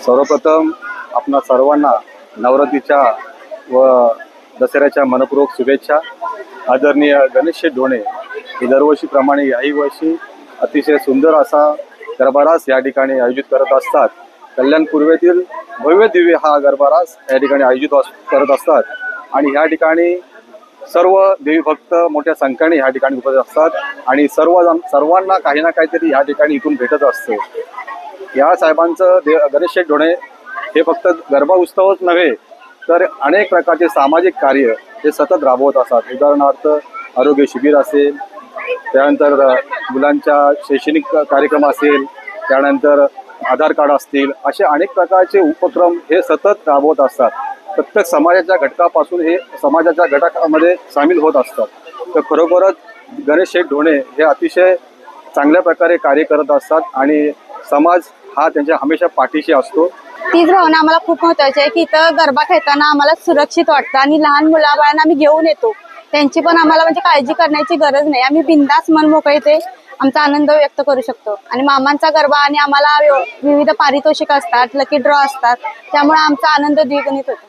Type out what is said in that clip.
सर्वप्रथम आपणा सर्वांना नवरात्रीच्या व दसऱ्याच्या मनपूर्वक शुभेच्छा। आदरणीय गणेश शेठ ढोणे हे दरवर्षीप्रमाणे याही वर्षी अतिशय सुंदर असा गरबारास या ठिकाणी आयोजित करत असतात। कल्याण पूर्वेतील भव्य दिव्य हा गरबारास या ठिकाणी आयोजित करत असतात आणि या ठिकाणी सर्व देवी भक्त मोठ्या संख्येने या ठिकाणी उपस्थित असतात आणि सर्वांना काही ना काहीतरी या ठिकाणी इथून भेटत असते। या साहेबांचं गणेश शेठ ढोणे हे फक्त गरबा उत्सवच नव्हे तर अनेक प्रकारचे सामाजिक कार्य हे सतत राबवत असतात। उदाहरणार्थ आरोग्य शिबिर असेल, त्यानंतर मुलांच्या शैक्षणिक कार्यक्रम असेल, त्यानंतर आधार कार्ड असतील, असे अनेक प्रकारचे उपक्रम हे सतत राबवत असतात। प्रत्येक समाजाच्या घटकापासून हे समाजाच्या घटकामध्ये सामील होत असतात। तर खरोखरच गणेश शेठ ढोणे हे अतिशय चांगल्या प्रकारे कार्य करत असतात आणि समाज हा त्यांच्या हमेशा पाठीशी असतो। तीच भावना आम्हाला खूप महत्वाची आहे की इथं गरबा खेळताना आम्हाला सुरक्षित वाटतं आणि लहान मुलाबाळांना आम्ही घेऊन येतो, त्यांची पण आम्हाला म्हणजे काळजी करण्याची गरज नाही। आम्ही बिंदास मन मोकळे ते आमचा आनंद व्यक्त करू शकतो आणि मामांचा गरबा आणि आम्हाला विविध पारितोषिक असतात, लकी ड्रॉ असतात, त्यामुळे आमचा आनंद द्विगुणित होतो।